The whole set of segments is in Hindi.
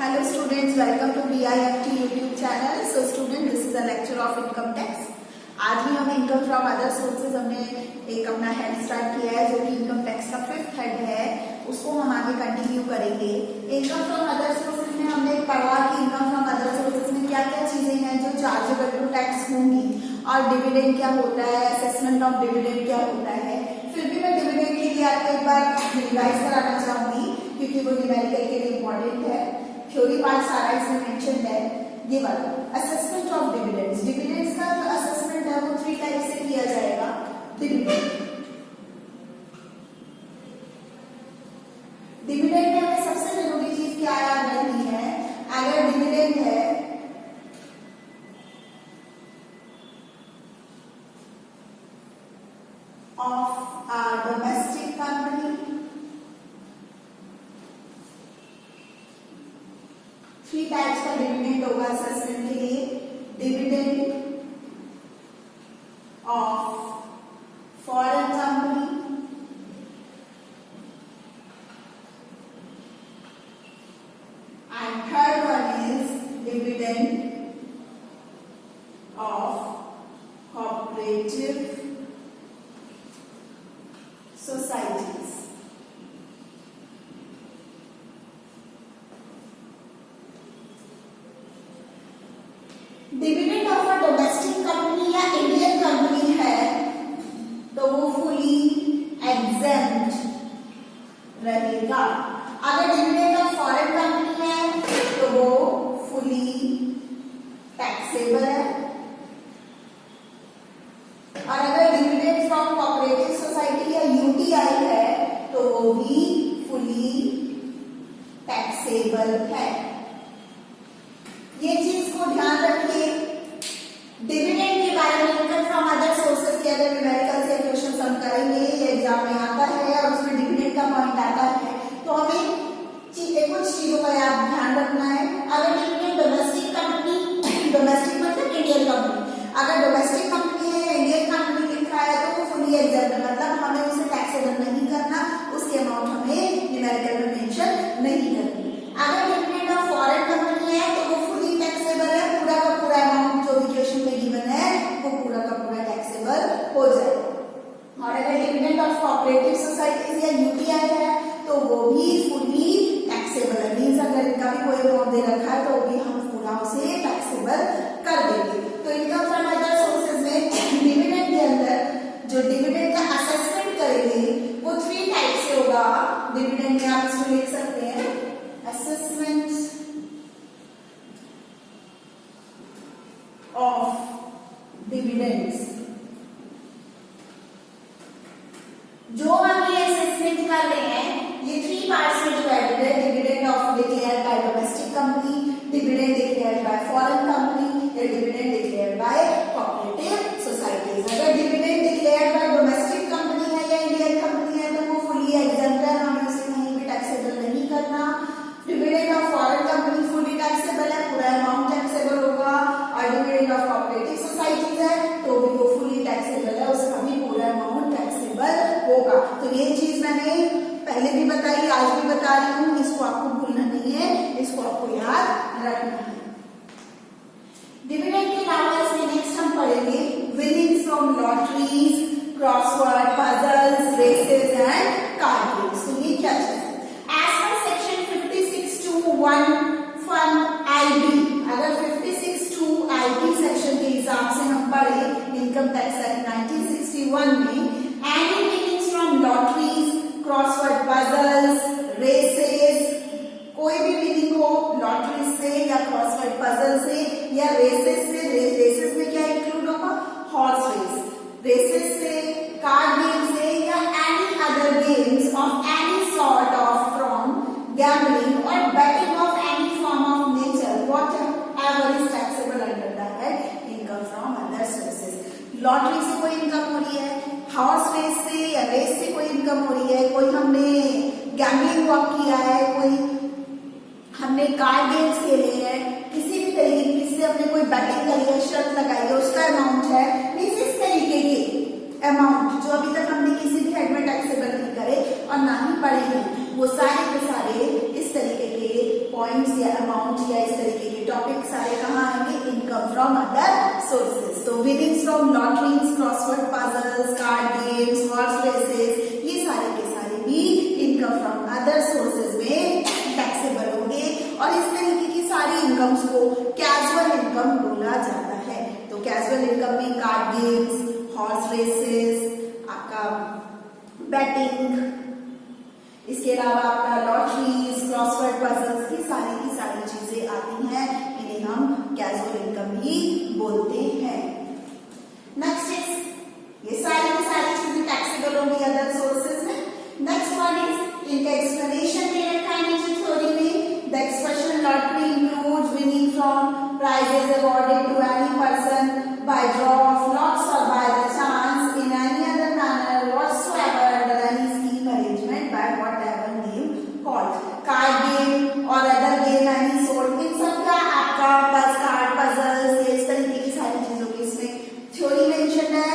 Hello students, welcome to BIFT YouTube channel. So student, this is a lecture of income tax. आज भी हम इनकम फ्रॉम अदर सोर्सेज हमने एक अपना हेड स्टार्ट किया है जो कि इनकम टैक्स का 5th हेड है, उसको हम आगे कंटिन्यू करेंगे। इनकम फ्रॉम अदर सोर्सेज में हमने पढ़ा कि इनकम फ्रॉम अदर सोर्सेज में क्या क्या चीजें हैं जो चार्जेबल टू टैक्स होंगी और डिविडेंड क्या होता है, असेसमेंट ऑफ डिविडेंड क्या होता है। फिर भी मैं डिविडेंड के लिए आपको एक बार रिवाइज कराना चाहूंगी क्योंकि वो न्यूमेरिकल के लिए इम्पोर्टेंट है। थ्योरी पार्ट सारा इसमें मेंशन है। ये वाला असेसमेंट ऑफ डिविडेंड्स, डिविडेंड्स का जो असेसमेंट है वो 3 टाइप से किया जाएगा। डिविडेंड में हमें सबसे जरूरी चीज क्या याद रखनी है, अगर डिविडेंड है of a domestic company, 3 types का डिविडेंड होगा असेसमेंट के लिए। Dividend of foreign company, and third one is dividend of cooperative societies. Dividend of a domestic company या इंडियन कंपनी है तो वो फुली एग्जेम्प्ट रहेगा। अगर डिविडेंड ऑफ फॉरेन कंपनी है तो वो फुली टैक्सेबल है, और अगर डिविडेंड फ्रॉम कोऑपरेटिव सोसाइटी या यूटीआई है तो वो भी फुली टैक्सेबल है। ये चीज को ध्यान रखिए। डिविडेंड के बारे में इनकम फ्रॉम अदर सोर्सेज के अगर न्यूमेरिकल से क्वेश्चन हम करेंगे, ये एग्जाम में आता है और उसमें डिविडेंड का पॉइंट आता है, तो हमें कुछ चीजों का याद ध्यान रखना है। अगर डिविडेंड डोमेस्टिक कंपनी, डोमेस्टिक मतलब इंडियन कंपनी, अगर डोमेस्टिक कंपनी है, इंडियन कंपनी लिखा है तो वो फुली एग्जेम्प्ट, मतलब हमें उसे टैक्सेबल नहीं करना, उसके अमाउंट हमें न्यूमेरिकल में मेंशन नहीं करनी। अगर डिविडेंड ऑफ फॉरेन कंपनी है तो वो फुली टैक्सेबल है, पूरा का पूरा अमाउंट जो इक्वेशन में गिवन है वो पूरा का पूरा टैक्सेबल हो जाएगा। और अगर डिविडेंड ऑफ कोऑपरेटिव सोसाइटीज या यूटीआई है तो वो भी फुली टैक्सेबल है। मींस अगर इनका भी कोई अमाउंट दे रखा है तो भी हम पूरा उसे टैक्सेबल कर देंगे। तो इनकम फ्रॉम अदर सोर्सेज में डिविडेंड के अंदर जो डिविडेंड का असेसमेंट करेंगे वो 3 टाइप से होगा। डिविडेंड में आप इसको लिख सकते हैं assessment of dividends। जो हम ये असेसमेंट कर रहे हैं ये 3 पार्ट्स में डिवाइडेड है। Dividend of declared by domestic company, dividend declared by foreign company या dividend declared by cooperative societies. अगर dividend declared by domestic company है या इंडियन कंपनी है तो वो फुली एग्जेम्प्ट है, हमें उसे कहीं भी टैक्सेबल नहीं करना। Dividend of foreign company fully taxable है, पूरा अमाउंट टैक्सेबल होगा, और डिविडेंड ऑफ कोऑपरेटिव सोसाइटीज है तो भी वो फुली टैक्सेबल है, उसका भी पूरा अमाउंट टैक्सेबल होगा। तो ये चीज मैंने पहले भी बताई, आज भी बता रही हूँ, इसको आपको भूलना नहीं है, इसको आपको याद रखना है। डिविडेंड के अलावा इसमें नेक्स्ट हम पढ़ेंगे winnings from lotteries, crossword puzzles, races and card games. तो ये क्या चीज है? वन आईबी, अगर 56(2) आईबी सेक्शन के हिसाब से हम पढ़े इनकम टैक्स एक्ट 1961 में, any winnings from lotteries, crossword puzzles, races, कोई भी विनिंग हो लॉटरी से या क्रॉसवर्ड पजल से या रेसेस से, रेसेस में क्या इंक्लूड होगा? हॉर्स रेस, रेसेस से, कार्ड गेम से या any other games of any sort of from gambling or betting of any form of nature, whatever is taxable under the head income from other sources। Lottery से कोई इनकम हो रही है, हॉर्स रेस से या रेस से कोई इनकम हो रही है, कोई हमने गैम्बलिंग वॉक किया है, कोई हमने कार्ड गेम्स खेले हैं, किसी भी तरीके किसी हमने कोई बैटिंग करी है, शर्त लगाई है, उसका अमाउंट है, इस तरीके के अमाउंट जो अभी तक हमने किसी भी हेड में टैक्सेबल नहीं करे और ना ही पढ़े हैं, वो सारे के सारे इस तरीके के पॉइंट पॉइंट्स या अमाउंट या इस तरीके के टॉपिक सारे कहाँ आएंगे, इनकम फ्रॉम अदर सोर्सेज। तो winnings from lotteries, crossword puzzles, card games, horse races, ये सारे के सारे भी इनकम फ्रॉम अदर सोर्सेज में टैक्सेबल होंगे। और इस तरीके की सारी इनकम्स को कैजुअल इनकम बोला जाता है। तो कैजुअल इनकम में कार्ड गेम्स, हॉर्स रेसेस, आपका बैटिंग, इसके अलावा आपका लॉटरीज, क्रॉसवर्ड पजल्स की सारी चीजें आती हैं, इन्हें हम कैजुअल इनकम ही बोलते हैं। नेक्स्ट इज ये सारी की सारी चीजें टैक्सेबल होंगी अदर सोर्सेज में। नेक्स्ट वन इज इनका एक्सप्लेनेशन दे रखा है नीचे थ्योरी में। The expression lottery includes winning from prizes awarded to any person by draw of lots or by the chance in any other manner whatsoever under any scheme arrangement by whatever name called. Card game और other game any sort, इन सब का आपका बस कार्ड पजल्स इस तरीके की सारी चीजों की इसमें थ्योरी मेंशन है।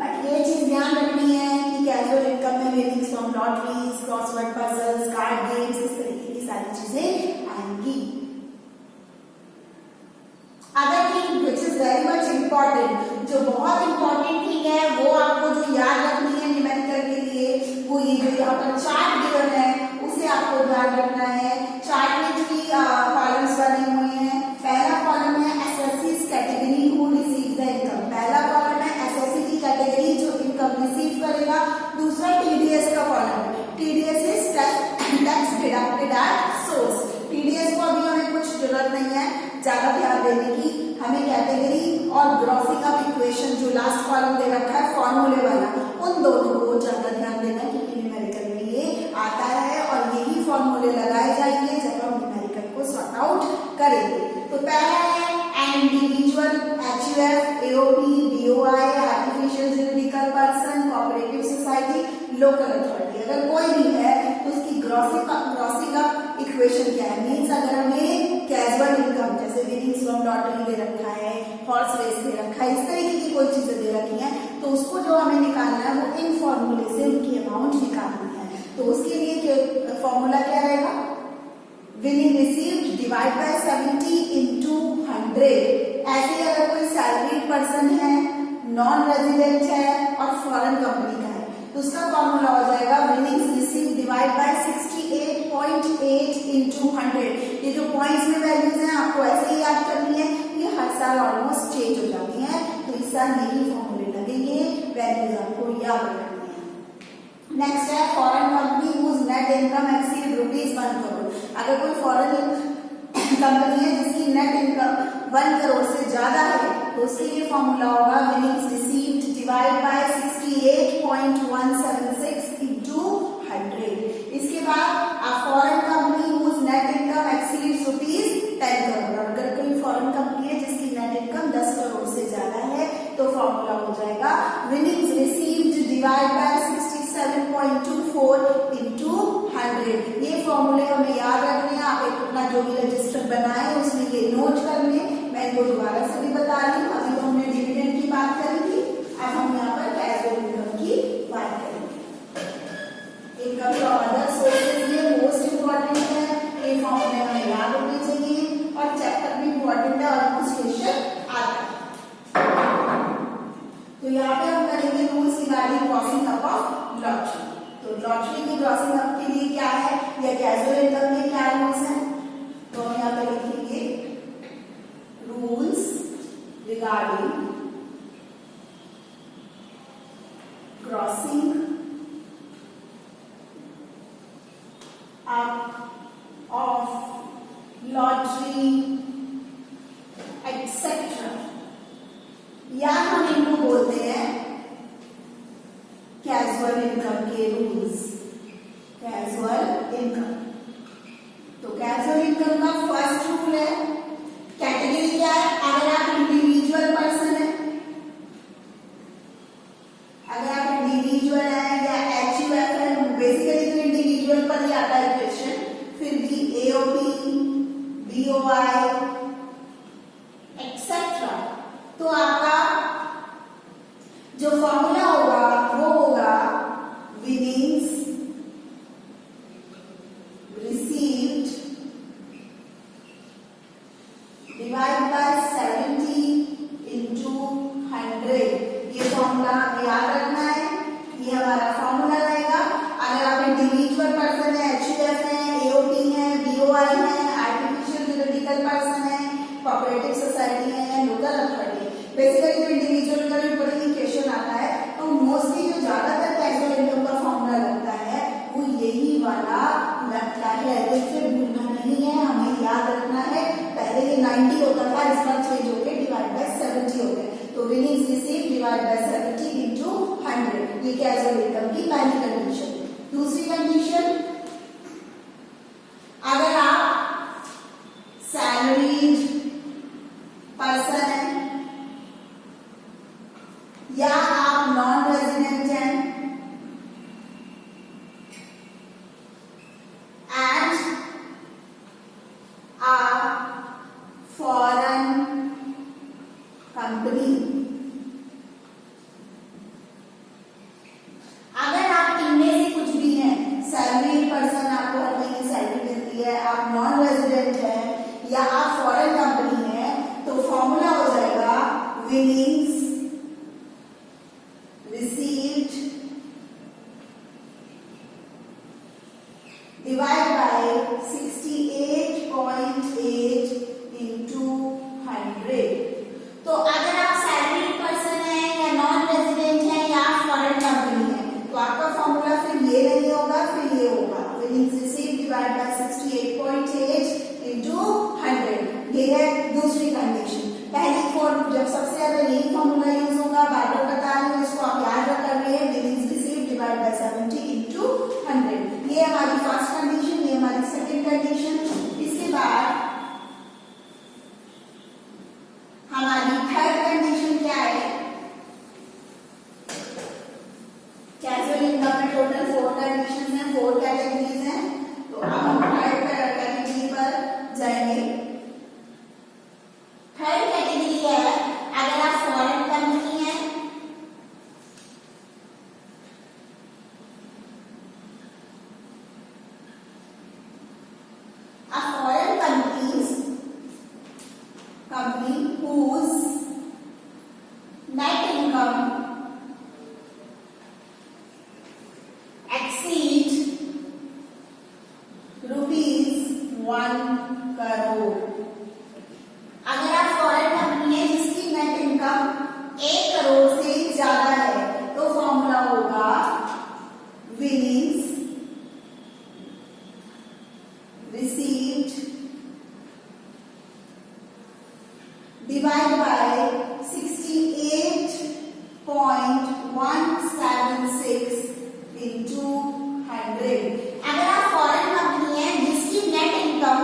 बट ये चीज ध्यान रखनी है कि कैजुअल इनकम में winnings from lotteries, crossword puzzles, card games, इस तरीके की सारी चीजें आएंगी। Other thing which is very much important, जो बहुत इम्पॉर्टेंट थिंग है वो आपको जो याद रखनी है न्यूमेरिकल के लिए, वो ये जो यहाँ पर चार्ट गिवन है उसे आपको ध्यान रखना है। चार्ट में थ्री कॉलम्स बने हुए हैं। पहला कॉलम है SSC category who receive the income, पहला कॉलम है एसएससी की कैटेगरी जो इनकम रिसीव करेगा। दूसरा टीडीएस का कॉलम है, TDS is tax deducted at source. TDS को अभी हमें कुछ जरूरत नहीं है ज्यादा ध्यान देने की, हमें कैटेगरी और ग्रॉसिंग अप इक्वेशन जो लास्ट कॉलम दे रखा है फॉर्मूले वाला, उन दोनों को ज्यादा ध्यान देना है क्योंकि न्यूमेरिकल में ये आता है और यही फॉर्मूले लगाए जाएंगे जब हम न्यूमेरिकल को सॉर्ट आउट करेंगे। तो पहला है an individual, HUF, AOP, BOI, artificial juridical person, cooperative society, local authority. अगर कोई भी है तो उसकी ग्रॉसिंग अप इक्वेशन क्या है, मीन्स अगर हमें कैजुअल इनकम जैसे विनिंग्स फ्रॉम लॉटरी दे रखा है, हॉर्स रेस दे रखा है, इस तरीके की कोई चीजें दे रखी हैं तो उसको जो हमें निकालना है वो इन फॉर्मूले से उनकी अमाउंट निकालनी है। तो उसके लिए फॉर्मूला क्या रहेगा, winning received divide by 70 into 100। ऐसे ही अगर कोई सैलरीड पर्सन है, नॉन रेजिडेंट है और फॉरेन कंपनी का है तो उसका फॉर्मूला हो जाएगा winnings received divide by 68.8 into 100। ये जो पॉइंट्स में वैल्यूज हैं आपको ऐसे ही याद करनी है, ये हर साल ऑलमोस्ट चेंज हो जाती हैं तो इस साल यही फॉर्मूले लगेंगे, वैल्यूज आपको याद रखनी है। नेक्स्ट है foreign company whose net income exceed ₹1 crore. अगर कोई फॉरेन कंपनी है जिसकी नेट इनकम 1 करोड़ से ज्यादा है तो उसके लिए फॉर्मूला होगा winnings received divide by 68.176 into 100। इसके बाद foreign company whose net income exceeds ₹10 crore. अगर कोई फॉरेन कंपनी है जिसकी नेट इनकम 10 करोड़ से ज्यादा है तो फॉर्मूला हो जाएगा winnings received divide by 67.24 into 100। ये फॉर्मूले हमें याद रखने हैं, आप एक अपना जो भी रजिस्टर बनाए उसमें ये नोट कर लें। मैं इनको दोबारा से भी बता रही हूँ, अभी तो हमने डिविडेंड की बात करी थी, अब हम यहाँ पर कैजुअल इनकम की बात करेंगे। इनकम फ्रॉम अदर सोर्सेज ये मोस्ट इम्पोर्टेंट है, ये फॉर्मूले हमें याद होने चाहिए और चैप्टर भी इम्पोर्टेंट है और कुछ क्वेश्चन आता है। तो यहाँ पे हम करेंगे rules regarding grossing up of lottery. तो लॉटरी की ग्रॉसिंग अप के लिए क्या है या कैजुअल इनकम के क्या रूल्स हैं, तो हम यहाँ पे लिखेंगे rules regarding grossing up of lottery etcetera, या हम इनको बोलते हैं कैजुअल इनकम के रूल्स। कैजुअल इनकम, तो कैजुअल इनकम का फर्स्ट रूल है, कैटेगरी क्या है, अगर आप इंडिविजुअल पर्सन है, अगर आप इंडिविजुअल है या एचयूएफ है, बेसिकली तो इंडिविजुअल पर ही आता है क्वेश्चन, फिर भी एओपी, बीओआई एक्सेट्रा, तो आपका जो फॉर्मूला होगा वो होगा विनिंग्स रिसीव्ड बीओआई है, आर्टिफिशियल जुरिडिकल पर्सन है, कोऑपरेटिव सोसाइटी है या लोकल अथॉरिटी। बेसिकली जो इंडिविजुअल का भी बड़ा ही क्वेश्चन आता है, तो मोस्टली जो ज्यादातर कैजुअल इनकम का फॉर्मूला लगता है वो यही वाला लगता है। इससे भूलना नहीं है, हमें याद रखना है। पहले ये 90 होता था, इस बार चेंज होकर डिवाइड बाय 70 हो गया। तो winnings received divide by 70 into 100, ये कैजुअल इनकम की पहली कंडीशन। दूसरी कंडीशन, अगर आप सैलरीड पर्सन हैं या आप नॉन रेजिडेंट हैं एंड आ फॉरेन कंपनी, अगर आप इनमें से कुछ भी हैं, सैलरीड पर्सन आपको हर महीने सैलरी मिलती है, आप नॉन रेजिडेंट हैं या आप फॉरेन कंपनी है, तो फॉर्मूला हो जाएगा winnings received divide by 68.8 into 100। तो अगर आप सैलरीड पर्सन हैं या नॉन रेजिडेंट हैं या आप फॉरेन कंपनी है, तो आपका फॉर्मूला फिर ये नहीं होगा, फिर ये होगा winnings received divide by 68.8 into 100। ये है दूसरी कंडीशन। पहली फॉर्म जब सबसे ज्यादा यही फॉर्मूला यूज होगा, बार बार बता रही हूँ, इसको आप याद रख कर लिए, winnings received divide by 70 into 100। ये हमारी फर्स्ट कंडीशन, ये हमारी सेकंड कंडीशन। इसके बाद हमारी थर्ड कंडीशन क्या है? कैजुअल इनकम में टोटल 4 कंडीशन हैं, 4 कैटेगरीज हैं। तो अब हम थर्ड कैटेगरी पर जाएंगे। थर्ड कैटेगरी है, अगर आप फॉरेन कंपनी है company whose net income exceeds ₹1 crore. अगर आप फॉरेन कंपनी है जिसकी नेट इनकम 1 करोड़ से ज्यादा है, तो फॉर्मूला होगा winnings received divide by 68.176 into 100। अगर आप फॉरेन कंपनी है जिसकी नेट इनकम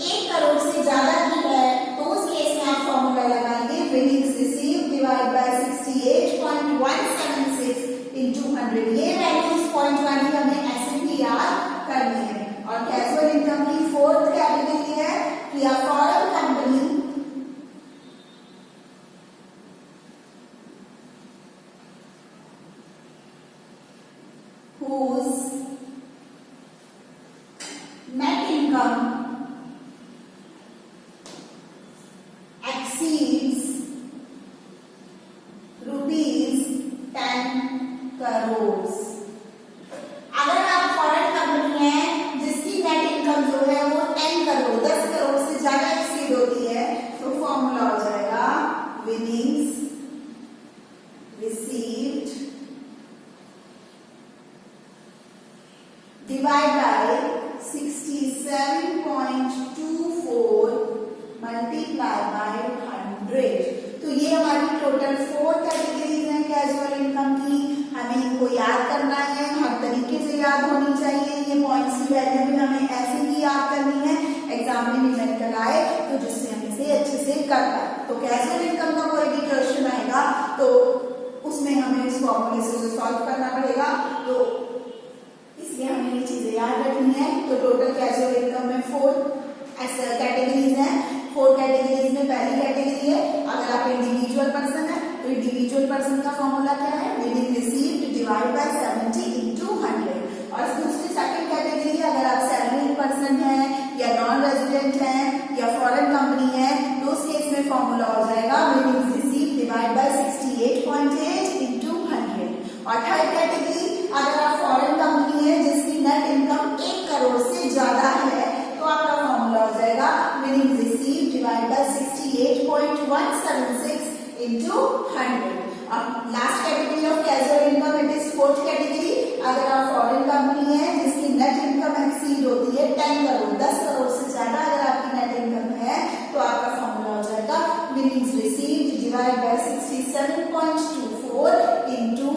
1 करोड़ से ज्यादा की है, तो उस केस में आप फॉर्मूला लगाएंगे winnings received divide by 68.176 into 100। ये वैल्यूज पॉइंट वाली हमें ऐसे भी याद करनी है। और कैजुअल इनकम की फोर्थ कैटेगरी है कि आप foreign company whose net income exceeds ₹10 crores। अगर आप फॉरेन कंपनी है जिसकी नेट इनकम जो है वो 10 करोड़ 10 करोड़ से ज्यादा एक्सीड होती है, तो फॉर्मूला हो जाएगा winnings received divide by 67.24 multiply by 100। तो ये हमारी टोटल 4 कैटेगरीज हैं कैजुअल इनकम की। हमें इनको याद करना है, हर तरीके से याद होनी चाहिए। ये पॉइंट्स की वैल्यू भी हमें ऐसे ही याद करनी है, एग्जाम में न्यूमेरिकल आए तो जिससे हम इसे अच्छे से कर पाए। तो कैजुअल इनकम का कोई भी क्वेश्चन आएगा तो उसमें हमें इस फॉर्मूले से सॉल्व करना पड़ेगा, तो इसलिए हमें ये चीजें याद रखनी है। तो टोटल कैजुअल इनकम में 4 कैटेगरीज हैं। 4 कैटेगरीज में पहली कैटेगरी है, अगर आप इंडिविजुअल पर्सन है तो इंडिविजुअल पर्सन का फॉर्मूला क्या है? Winning received divide by 70 into 100। और दूसरी सेकंड कैटेगरी है, अगर आप सैलरीड पर्सन है या नॉन रेजिडेंट है या फॉरेन कंपनी है, तो उस केस में फॉर्मूला हो जाएगा winning received divide by 68.8 into 100। और थर्ड कैटेगरी, अगर आप फॉरेन कंपनी है जिसकी नेट इनकम 1 करोड़ से ज्यादा है, तो आपका into 100. और last category of casual income, it is fourth category. अगर आप फॉरेन कंपनी है जिसकी नेट इनकम एक्सीड होती है 10 करोड़, 10 करोड़ से ज्यादा अगर आपकी नेट इनकम है तो आपका फॉर्मूला हो जाएगा winnings received divide by 67.24 into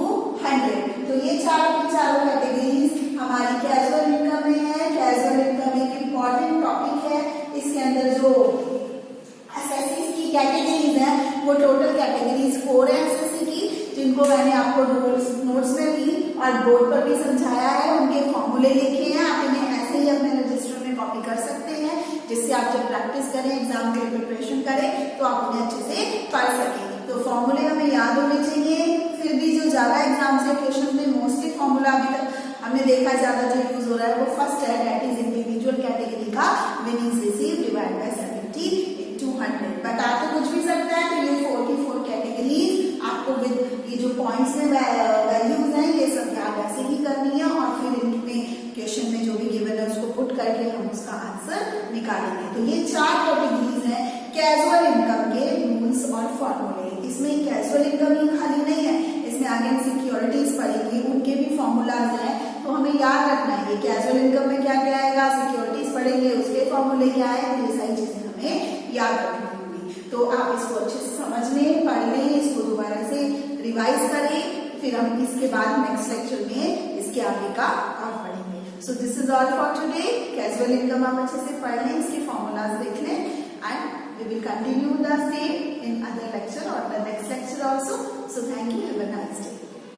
100। तो ये चारों की चारों कैटेगरीज हमारी कैजुअल इनकम में है। कैजुअल इनकम एक इम्पॉर्टेंट टॉपिक है। इसके अंदर जो एसएससी की कैटेगरीज है वो टोटल कैटेगरीज 4 है एसएससी की, जिनको मैंने आपको नोट्स में भी और बोर्ड पर भी समझाया है। उनके फॉर्मूले लिखे हैं, आप इन्हें ऐसे ही अपने रजिस्टर में कॉपी कर सकते हैं, जिससे आप जब प्रैक्टिस करें, एग्जाम के लिए प्रिपरेशन करें तो आप उन्हें अच्छे से पढ़ सकें। तो फॉर्मूले हमें याद होने चाहिए। फिर भी जो ज्यादा एग्जाम से क्वेश्चन में मोस्टली फॉर्मूला अभी तक हमने देखा ज्यादा जो यूज हो रहा है वो फर्स्ट है, दैट इज इंडिविजुअल कैटेगरी का winnings received divide by 70 into 100। बता तो कुछ भी सकता है। तो ये 44 कैटेगरीज आपको विद ये जो पॉइंट्स में वैल्यूज हैं ये सब याद ऐसे ही करनी है, और फिर इनमें क्वेश्चन में जो भी गिवन है उसको पुट करके हम उसका आंसर निकालेंगे। तो ये 4 कैटेगरीज हैं कैजुअल इनकम के रूल्स और फॉर्मूले। इसमें कैजुअल इनकम ही खाली नहीं है, इसमें आगे सिक्योरिटीज पढ़ेंगे, उनके भी फॉर्मूलाज हैं। तो हमें याद रखना है ये कैजुअल इनकम में क्या क्या आएगा, सिक्योरिटीज पढ़ेंगे, उसके फॉर्मूले क्या है, ये सारी चीजें हमें याद रखनी होगी। तो आप इसको अच्छे से समझ लें, पढ़ लें, इसको दोबारा से रिवाइज करें, फिर हम इसके बाद नेक्स्ट लेक्चर में इसके आगे का और पढ़ेंगे। So this is all for today. Casual income आप अच्छे से पढ़ लें, इसके फॉर्मूलाज देख लें, and we will continue the same